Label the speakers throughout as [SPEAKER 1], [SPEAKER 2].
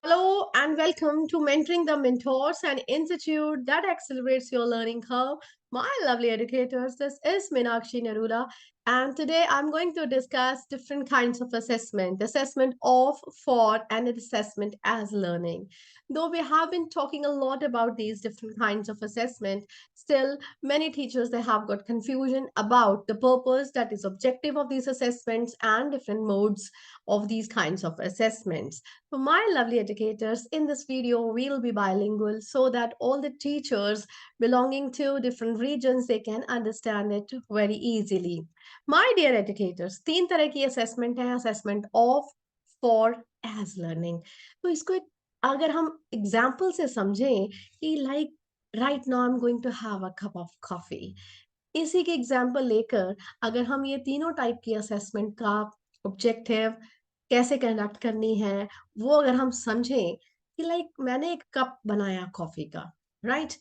[SPEAKER 1] Hello and welcome to Mentoring the Mentors, an institute that accelerates your learning curve. My lovely educators, this is Meenakshi Narula, and today I'm going to discuss different kinds of assessment of, for, and assessment as learning. Though we have been talking a lot about these different kinds of assessment, still many teachers they have got confusion about the purpose, that is objective of these assessments and different modes of these kinds of assessments. For my lovely educators, in this video, we'll be bilingual so that all the teachers belonging to different regions, they can understand it very easily. My dear educators, तीन तरह की assessment है, assessment of, for, as learning. तो इसको अगर हम example से समझें कि like right now I'm going to have a cup of coffee. इसी के एग्जाम्पल लेकर अगर हम ये तीनों टाइप की असेसमेंट का ऑब्जेक्टिव कैसे कंडक्ट करनी है वो अगर हम समझें कि लाइक मैंने एक कप बनाया कॉफी का, राइट,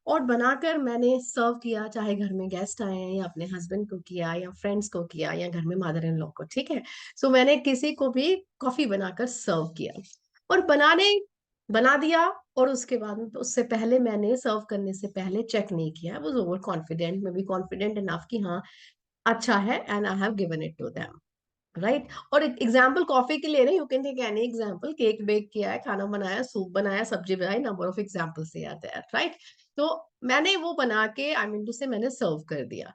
[SPEAKER 1] और बनाकर मैंने सर्व किया, चाहे घर में गेस्ट आए हैं या अपने हस्बैंड को किया या फ्रेंड्स को किया या घर में मदर इन लॉ को, ठीक है। सो मैंने किसी को भी कॉफी बनाकर सर्व किया और बना दिया, और उसके बाद में तो उससे पहले मैंने सर्व करने से पहले चेक नहीं किया, आई वाज ओवर कॉन्फिडेंट, मैं भी कॉन्फिडेंट इनफ कि हाँ अच्छा है and I have given it to them, right. और एग्जाम्पल कॉफी के लिए नहीं, you can take any example, cake bake किया है, खाना बनाया, सूप बनाया, सब्जी बनाई, नंबर ऑफ एग्जाम्पल से आते हैं, राइट। तो मैंने वो बना के आई मीन टू से मैंने सर्व कर दिया।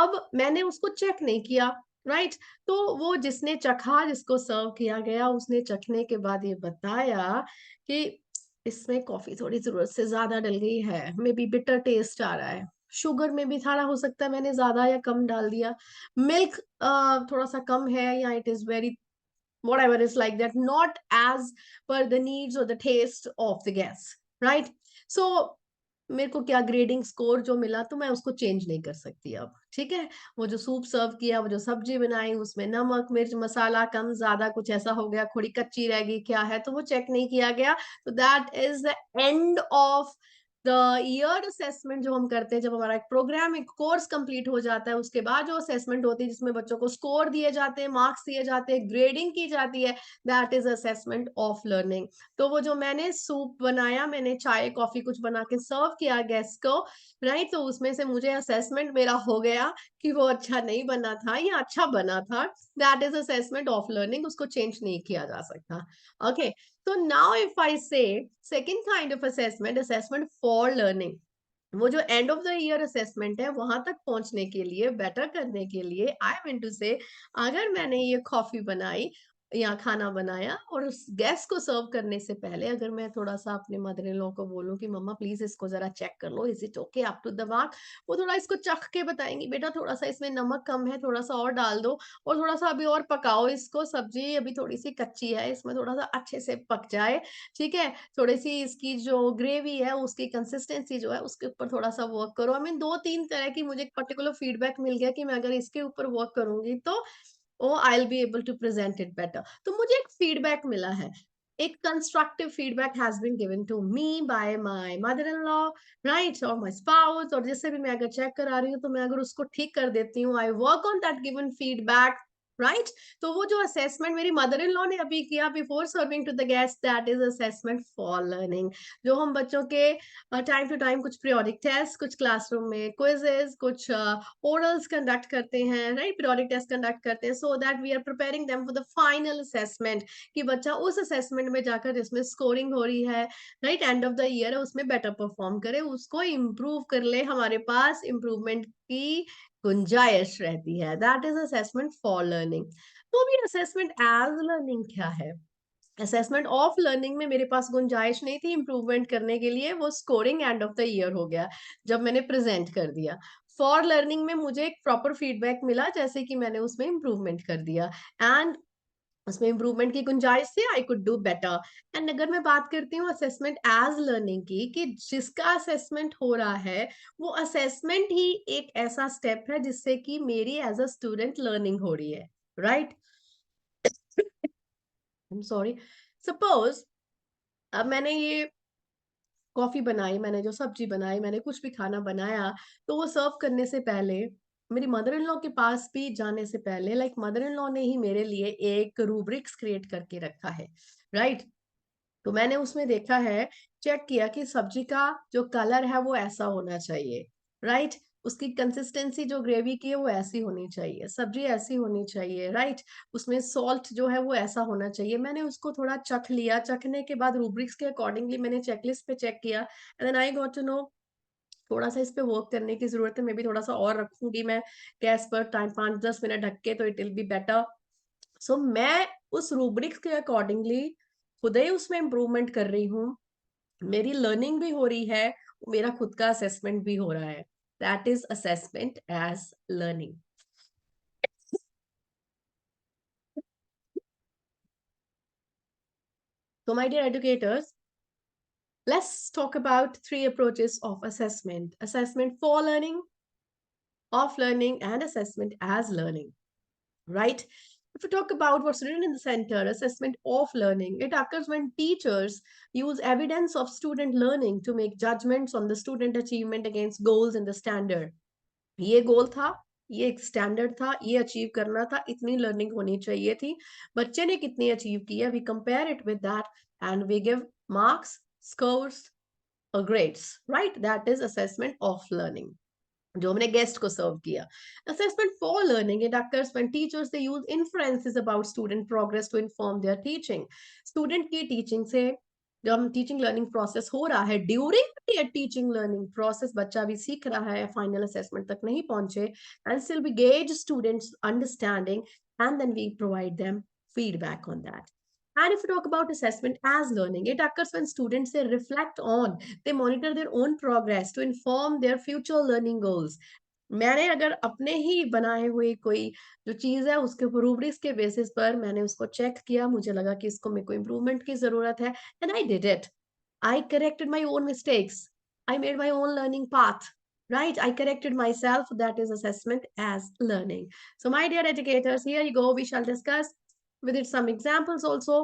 [SPEAKER 1] अब मैंने उसको चेक नहीं किया, राइट। तो वो जिसने चखा, जिसको सर्व किया गया, उसने चखने के बाद ये बताया कि इसमें कॉफी थोड़ी जरूरत से ज्यादा डल गई है, मे बी बिटर टेस्ट आ रहा है, शुगर में भी थोड़ा हो सकता है मैंने ज्यादा या कम डाल दिया, मिल्क थोड़ा सा कम है, या it is very whatever is like that, not as per the needs or the taste of the guest, right? So मेरे को क्या ग्रेडिंग स्कोर जो मिला तो मैं उसको चेंज नहीं कर सकती अब, ठीक है। वो जो सूप सर्व किया, वो जो सब्जी बनाई, उसमें नमक मिर्च मसाला कम ज्यादा कुछ ऐसा हो गया, थोड़ी कच्ची रह गई, क्या है, तो वो चेक नहीं किया गया। तो that is the end of the year assessment जो हम करते हैं, जब हमारा एक प्रोग्राम एक कोर्स कंप्लीट हो जाता है, उसके बाद जो असेसमेंट होती है जिसमें बच्चों को स्कोर दिए जाते हैं, मार्क्स दिए जाते हैं, ग्रेडिंग की जाती है, that is assessment of learning. तो वो जो मैंने सूप बनाया, मैंने चाय कॉफी कुछ बना के सर्व किया गेस्ट को, राइट, तो उसमें से मुझे असेसमेंट मेरा हो गया कि वो अच्छा नहीं बना था या अच्छा बना था, that is assessment of learning, उसको चेंज नहीं किया जा सकता। Okay, so now if I say second kind of assessment, assessment for learning, वो जो end of the year assessment है वहां तक पहुंचने के लिए, बेटर करने के लिए, आई मीन टू से अगर मैंने ये कॉफी बनाई या खाना बनाया और उस गेस्ट को सर्व करने से पहले अगर मैं थोड़ा सा अपने मदर इन लॉ को बोलूं कि मम्मा प्लीज इसको जरा चेक कर लो, is it okay up to the mark, वो थोड़ा इसको चख के बताएंगी, बेटा थोड़ा सा इसमें नमक कम है, थोड़ा सा और डाल दो, और थोड़ा सा अभी और पकाओ इसको, सब्जी अभी थोड़ी सी कच्ची है, इसमें थोड़ा सा अच्छे से पक जाए, ठीक है, थोड़ी सी इसकी जो ग्रेवी है उसकी कंसिस्टेंसी जो है उसके ऊपर थोड़ा सा वर्क करो। आई मीन दो तीन तरह की मुझे पर्टिकुलर फीडबैक मिल गया कि मैं अगर इसके ऊपर वर्क करूंगी तो oh I will be able to present it better. तो मुझे एक फीडबैक मिला है, एक constructive feedback has been given to me by my mother in law, right, और माय स्पाउस, और जिससे भी मैं अगर चेक करा रही हूँ तो मैं अगर उसको ठीक कर देती हूँ, I work on that given feedback, right. तो वो जो असेसमेंट मेरी मदर इन लॉ ने अभी किया before serving to the guest, that is assessment for learning. जो हम बच्चों के टाइम टू टाइम कुछ पीरियोडिक टेस्ट, कुछ क्लासरूम में क्विजेस, कुछ ओरल्स कंडक्ट करते हैं, राइट, पीरियोडिक टेस्ट कंडक्ट करते हैं, so that we are preparing them for the final assessment, कि बच्चा उस असेसमेंट में जाकर जिसमें स्कोरिंग हो रही है, right, end of the year है, उसमें बेटर परफॉर्म करे, उसको इम्प्रूव कर ले, हमारे पास इम्प्रूवमेंट की गुंजाइश रहती है, that is assessment for learning. तो भी असेसमेंट एज लर्निंग क्या है? असेसमेंट ऑफ लर्निंग में मेरे पास गुंजाइश नहीं थी इम्प्रूवमेंट करने के लिए, वो scoring end of the year हो गया जब मैंने प्रेजेंट कर दिया। फॉर लर्निंग में मुझे एक प्रॉपर फीडबैक मिला, जैसे कि मैंने उसमें इम्प्रूवमेंट कर दिया एंड उसमें इम्प्रूवमेंट की गुंजाइश थी, I could do better. And अगर मैं बात करती हूँ असेसमेंट एज लर्निंग की, कि जिसका असेसमेंट हो रहा है वो असेसमेंट ही एक ऐसा स्टेप है जिससे कि मेरी एज अ स्टूडेंट लर्निंग हो रही है, right. I am sorry. Suppose अब मैंने ये कॉफी बनाई, मैंने जो सब्जी बनाई, मैंने कुछ भी खाना बनाया, तो वो सर्व करने से पहले मेरी मदर इन लॉ के पास भी जाने से पहले, लाइक मदर इन लॉ ने ही मेरे लिए एक रूब्रिक्स क्रिएट करके रखा है, राइट। तो मैंने उसमें देखा है, चेक किया कि सब्जी का जो कलर है वो ऐसा होना चाहिए, राइट? उसकी कंसिस्टेंसी जो ग्रेवी की है वो ऐसी होनी चाहिए, सब्जी ऐसी होनी चाहिए, राइट? उसमें सॉल्ट जो है वो ऐसा होना चाहिए। मैंने उसको थोड़ा चख लिया, चखने के बाद रूब्रिक्स के अकॉर्डिंगली मैंने चेकलिस्ट पे चेक किया and then I got to know थोड़ा-सा इस पे वर्क करने की ज़रूरत है, मैं भी थोड़ा-सा और रखूँगी मैं गैस पर टाइम 5-10 मिनट ढक के तो इट विल बी बेटर। सो मैं उस रूब्रिक्स के अकॉर्डिंगली खुद ही उसमें इम्प्रूवमेंट कर रही हूँ। मेरी लर्निंग भी हो रही है, मेरा खुद का असेसमेंट भी हो रहा है। That is assessment as learning. So my dear educators, let's talk about three approaches of assessment. Assessment for learning, of learning, and assessment as learning. Right? If we talk about what's written in the center, assessment of learning, it occurs when teachers use evidence of student learning to make judgments on the student achievement against goals in the standard. ये गोल था, ये एक standard था, ये achieve करना था, इतनी learning होनी चाहिए थी, बच्चे ने कितनी अचीव किया, we compare it with that and we give marks, scores और grades, right? That is assessment of learning जो हमने गेस्ट को सर्व किया। Assessment for learning it occurs when teachers they use inferences about student progress to inform their teaching। Student की teaching से जब हम teaching learning process हो रहा है ड्यूरिंग टीचिंग लर्निंग प्रोसेस बच्चा भी सीख रहा है फाइनल असेसमेंट तक नहीं पहुंचे and still we gauge students understanding and then we provide them feedback on that। And if we talk about assessment as learning, it occurs when students they reflect on, they monitor their own progress to inform their future learning goals। मैंने अगर अपने ही बनाए हुए कोई जो चीज़ है उसके ऊपर रूब्रिक्स के बेसिस पर मैंने उसको चेक किया, मुझे लगा कि इसको मेरे को इम्प्रूवमेंट की ज़रूरत है and I did it. I corrected my own mistakes. I made my own learning path. Right? I corrected myself. That is assessment as learning. So, my dear educators, here you go. We shall discuss with it some examples also.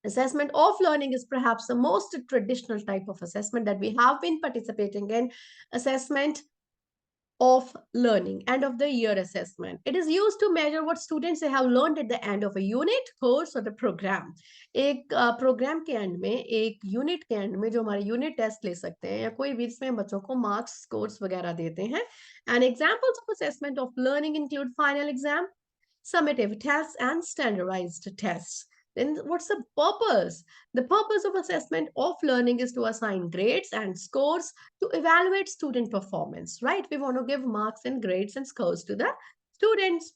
[SPEAKER 1] Assessment of learning is perhaps the most traditional type of assessment that we have been participating in. Assessment of learning, end of the year assessment. It is used to measure what students have learned at the end of a unit, course or the program। एक programme के and में एक unit के and में जो हमारे unit test ले सकते हैं या कोई भी इसमें बच्चों को मार्क्स स्कोर्स वगैरह देते हैं and examples of assessment of learning include final exam, summative tests and standardized tests। Then what's the purpose? The purpose of assessment of learning is to assign grades and scores to evaluate student performance, right? We want to give marks and grades and scores to the students।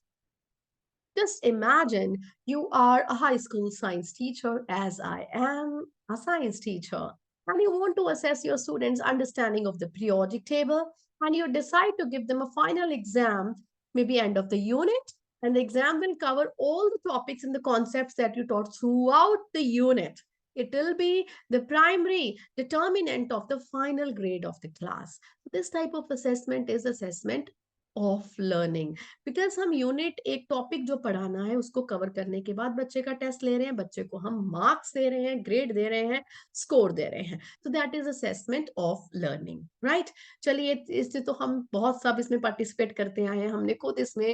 [SPEAKER 1] Just imagine you are a high school science teacher, as I am a science teacher, and you want to assess your students' understanding of the periodic table, and you decide to give them a final exam, maybe end of the unit, and the exam will cover all the topics and the concepts that you taught throughout the unit। It will be the primary determinant of the final grade of the class। This type of assessment is assessment of learning। Because हम unit एक topic जो पढ़ाना है उसको cover करने के बाद बच्चे का टेस्ट ले रहे हैं, बच्चे को हम मार्क्स दे रहे हैं, ग्रेड दे रहे हैं, स्कोर दे रहे हैं। तो that is assessment of learning, right? चलिए, इससे तो हम बहुत सब इसमें पार्टिसिपेट करते आए हैं, हमने खुद इसमें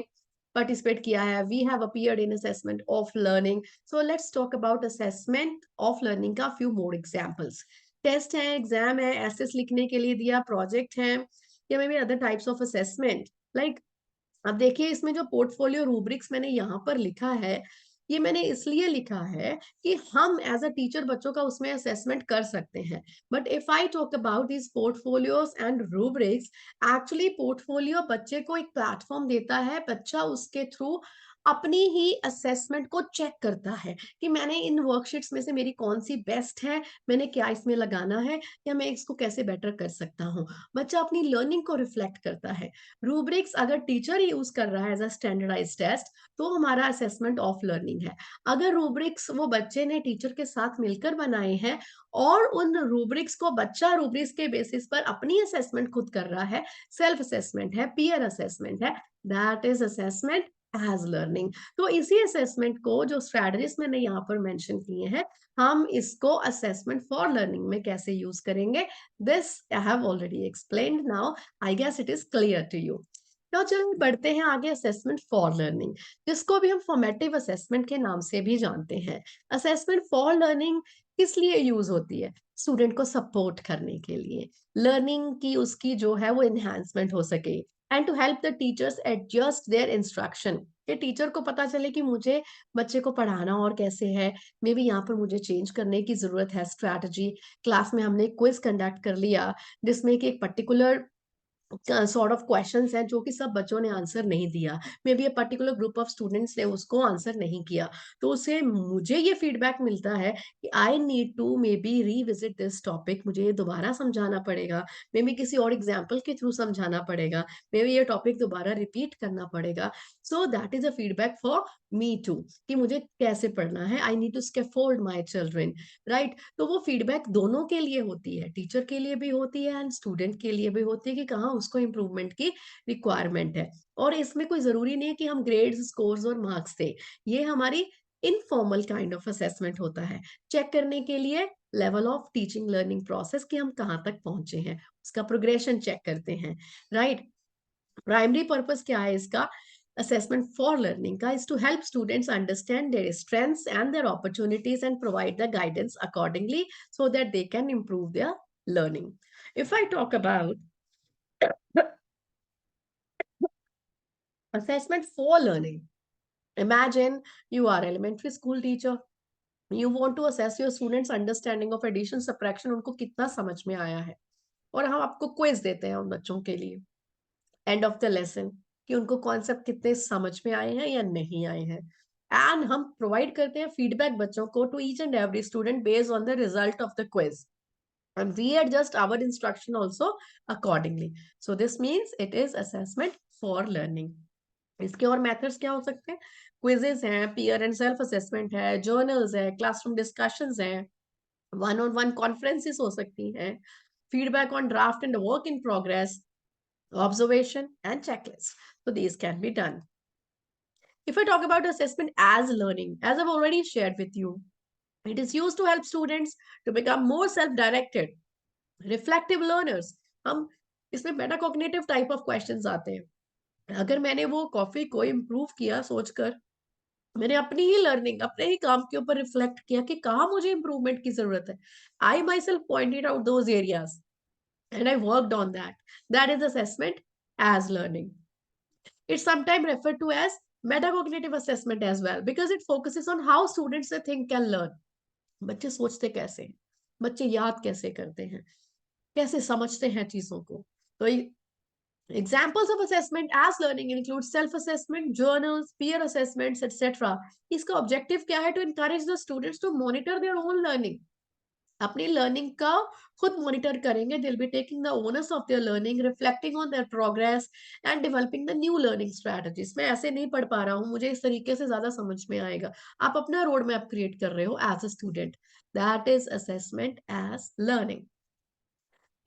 [SPEAKER 1] पार्टिसिपेट किया है। We have appeared in assessment of learning. So let's talk about assessment of learning का फ्यू मोर एग्जाम्पल्स। टेस्ट है, एग्जाम है, एसेस लिखने के लिए दिया, प्रोजेक्ट है, या maybe other types of assessment like अब देखिए इसमें जो पोर्टफोलियो रूब्रिक्स मैंने यहाँ पर लिखा है, ये मैंने इसलिए लिखा है कि हम एज अ टीचर बच्चों का उसमें असेसमेंट कर सकते हैं। But if I talk about this portfolios and rubrics, actually portfolio बच्चे को एक प्लेटफॉर्म देता है, बच्चा उसके थ्रू अपनी ही असेसमेंट को चेक करता है कि मैंने इन वर्कशीट्स में से मेरी कौन सी बेस्ट है, मैंने क्या इसमें लगाना है, या मैं इसको कैसे बेटर कर सकता हूँ। बच्चा अपनी लर्निंग को रिफ्लेक्ट करता है। रूब्रिक्स अगर टीचर यूज कर रहा है एज अ स्टैंडर्डाइज टेस्ट तो हमारा असेसमेंट ऑफ लर्निंग है। अगर रूब्रिक्स वो बच्चे ने टीचर के साथ मिलकर बनाए हैं और उन रूब्रिक्स को बच्चा रूब्रिक्स के बेसिस पर अपनी असेसमेंट खुद कर रहा है, सेल्फ असेसमेंट है, पीयर असेसमेंट है, that is assessment as learning. तो इसी असेसमेंट को जो स्ट्रेटजीज मैंने यहाँ पर मेंशन किए हैं, हम इसको असेसमेंट फॉर लर्निंग में कैसे यूज करेंगे, this I have already explained. Now I guess it is clear to you। तो चलिए बढ़ते हैं आगे, असेसमेंट फॉर लर्निंग, जिसको भी हम फॉर्मेटिव असेसमेंट के नाम से भी जानते हैं। असेसमेंट फॉर लर्निंग किस लिए यूज होती है? स्टूडेंट को सपोर्ट करने के लिए, लर्निंग की उसकी जो है वो इन्हांसमेंट हो सके, and to help the teachers adjust their instruction, कि टीचर को पता चले कि मुझे बच्चे को पढ़ाना और कैसे है, मे बी यहाँ पर मुझे चेंज करने की जरूरत है स्ट्रैटेजी। क्लास में हमने क्विज कंडक्ट कर लिया जिसमें कि एक पर्टिकुलर सॉर्ट ऑफ क्वेश्चंस हैं जो कि सब बच्चों ने आंसर नहीं दिया, may be a particular group of students ने उसको आंसर नहीं किया, तो उसे मुझे ये फीडबैक मिलता है कि I need to maybe revisit this topic, मुझे ये दोबारा समझाना पड़ेगा, मे बी किसी और एग्जाम्पल के थ्रू समझाना पड़ेगा, मे बी ये टॉपिक दोबारा रिपीट करना पड़ेगा। So that is a feedback for me too, कि मुझे कैसे पढ़ना है, I need to scaffold my children, right. तो वो फीडबैक दोनों के लिए होती है, टीचर के लिए भी होती है एंड स्टूडेंट के लिए भी होती है, कि कहाँ उसको इम्प्रूवमेंट की रिक्वायरमेंट है। और इसमें कोई जरूरी नहीं है कि हम ग्रेड्स, स्कोर्स और मार्क्स दें, ये हमारी इनफॉर्मल काइंड ऑफ असेसमेंट होता है, चेक करने के लिए level of teaching learning process कि हम कहाँ तक पहुंचे हैं, उसका प्रोग्रेशन चेक करते हैं, राइट। प्राइमरी पर्पस क्या है इसका, assessment for learning ka, is to help students understand their strengths and their opportunities and provide the guidance accordingly so that they can improve their learning. If I talk about assessment for learning, imagine you are elementary school teacher, you want to assess your students understanding of addition subtraction, उनको कितना समझ में आया है, और हम आपको quiz देते हैं उन बच्चों के लिए एंड ऑफ द लेसन, कि उनको कॉन्सेप्ट कितने समझ में आए हैं या नहीं आए हैं, एंड हम प्रोवाइड करते हैं फीडबैक बच्चों को to each and every student based on the result of the quiz, and we adjust our instruction also accordingly. So this means it is assessment for learning. इसके और मेथड्स क्या हो सकते हैं? क्विजेस हैं, पीयर एंड सेल्फ असेसमेंट है, journals है, classroom discussions हैं, वन ऑन वन कॉन्फ्रेंसेस हो सकती हैं, feedback on draft and work in progress, observation and checklist. So these can be done. If I talk about assessment as learning, as I've already shared with you, it is used to help students to become more self-directed, reflective learners. हम इसमें metacognitive type of questions आते हैं। अगर मैंने वो coffee को improve किया सोचकर, मैंने अपनी ही लर्निंग, अपने ही काम के ऊपर रिफ्लेक्ट किया कि कहाँ मुझे इम्प्रूवमेंट की जरूरत है, I myself pointed out those areas and I worked on that. That is assessment as learning. It's sometimes referred to as metacognitive assessment as well because it focuses on how students they think and learn. बच्चे सोचते कैसे हैं, बच्चे याद कैसे करते हैं, कैसे समझते हैं चीजों को। तो examples of assessment as learning include self-assessment, journals, peer assessments, etc. इसका objective क्या है? To encourage the students to monitor their own learning. अपनी लर्निंग का खुद मॉनिटर करेंगे, दे will be taking the owners of their learning, reflecting on their progress and developing the new learning strategies. मैं ऐसे नहीं पढ़ पा रहा हूँ, मुझे इस तरीके से ज्यादा समझ में आएगा, आप अपना रोड मैप क्रिएट कर रहे हो as a student, that is assessment as learning.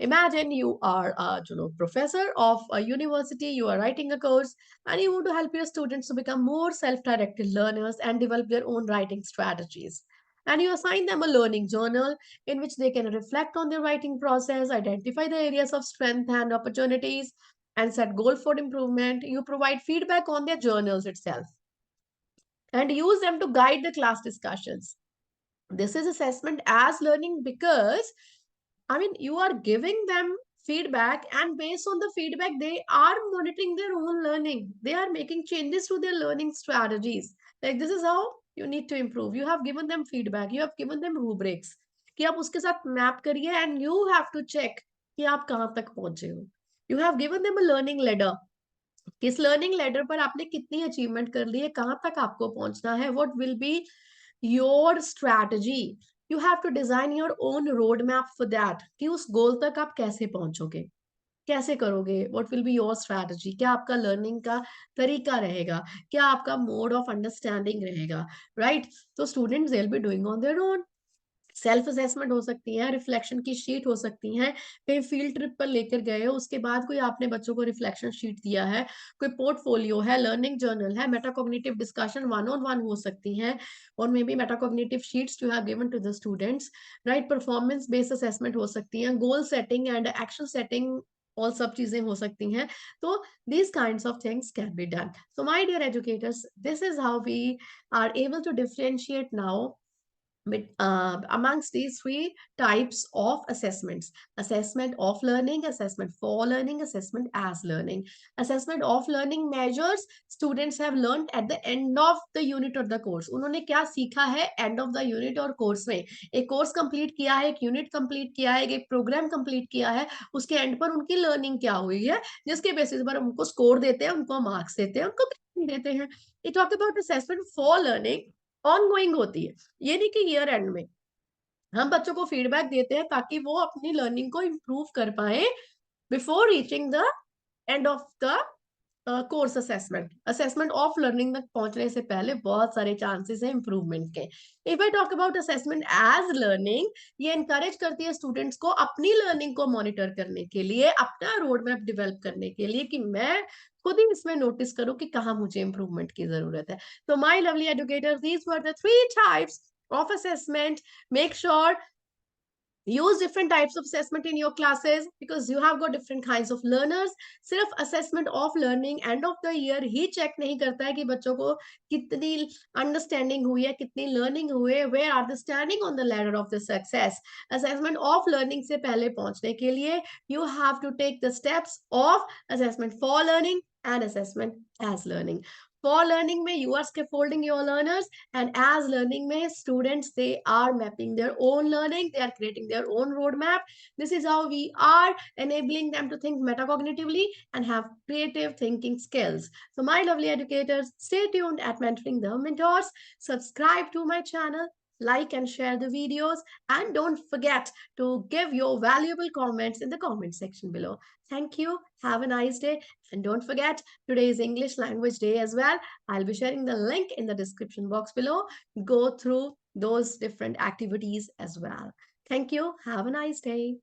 [SPEAKER 1] Imagine you are a professor of a university, you are writing a course, and you want to help your students to become more self-directed learners and develop their own writing strategies. And you assign them a learning journal in which they can reflect on their writing process, identify the areas of strength and opportunities, and set goals for improvement. You provide feedback on their journals itself and use them to guide the class discussions. This is assessment as learning because you are giving them feedback, and based on the feedback, they are monitoring their own learning. They are making changes to their learning strategies. Like, this is how you need to improve. You have given them feedback, you have given them rubrics कि आप उसके साथ map करिए, and you have to check कि आप कहाँ तक पहुंचे हो. You have given them a learning ladder. किस लर्निंग लेडर पर आपने कितनी अचीवमेंट कर ली है, कहां तक आपको पहुंचना है, what will be your strategy, you have to design your own road map for that, कि उस गोल तक आप कैसे पहुंचोगे, कैसे करोगे, what will be your strategy, क्या आपका लर्निंग का तरीका रहेगा, क्या आपका मोड ऑफ अंडरस्टैंडिंग रहेगा, राइट। तो students they will be doing on their own. Self assessment हो सकती है, रिफ्लेक्शन की शीट हो सकती है, कहीं फील्ड ट्रिप पर लेकर गए हो, उसके बाद कोई आपने बच्चों को रिफ्लेक्शन शीट दिया है, कोई पोर्टफोलियो है, लर्निंग जर्नल है, metacognitive discussion one on one हो सकती है, और maybe metacognitive sheets you have given to the students, right. Performance based assessment हो सकती है, goal setting and action setting और सब चीजें हो सकती हैं। तो these kinds of things can be done. So my dear educators, this is how we are able to differentiate now amongst these three types of assessments: assessment of learning, assessment for learning, assessment as learning. Assessment of learning measures students have learned at the end of the unit or the course. उन्होंने क्या सीखा है end of the unit और course में? एक course complete किया है, एक यूनिट कंप्लीट किया है, एक प्रोग्राम कंप्लीट किया है, उसके एंड पर उनकी लर्निंग क्या हुई है, जिसके बेसिस पर उनको स्कोर देते हैं, उनको मार्क्स देते हैं, उनको देते हैं। ये talk about assessment for learning ongoing होती है। ये नहीं कि ईयर एंड में हम बच्चों को फीडबैक देते हैं ताकि वो अपनी लर्निंग को इम्प्रूव कर पाए before reaching the end of the course assessment. Assessment of learning तक पहुंचने से पहले बहुत सारे चांसेस हैं इम्प्रूवमेंट के। If I talk about assessment as learning, ये एनकरेज करती है स्टूडेंट्स को अपनी लर्निंग को मॉनिटर करने के लिए, अपना रोड मैप डिवेलप करने के लिए, कि मैं खुद ही इसमें नोटिस करूं कि कहाँ मुझे इंप्रूवमेंट की जरूरत है। तो my lovely educators, these were the three types of assessment. Make sure use different types of assessment in your classes because you have got different kinds of learners. सिर्फ assessment of learning end of the year he check नहीं करता है कि बच्चों को कितनी understanding हुई है, कितनी learning हुई है, where are they standing on the ladder of the success. Assessment of learning से पहले पहुंचने के लिए you have to take the steps of assessment for learning and assessment as learning. For learning में you are scaffolding your learners, and as learning में students, they are mapping their own learning, they are creating their own roadmap. This is how we are enabling them to think metacognitively and have creative thinking skills. So my lovely educators, stay tuned at Mentoring the Mentors. Subscribe to my channel, like and share the videos, and don't forget to give your valuable comments in the comment section below. Thank you. Have a nice day. And don't forget, today is English Language Day as well. I'll be sharing the link in the description box below. Go through those different activities as well. Thank you. Have a nice day.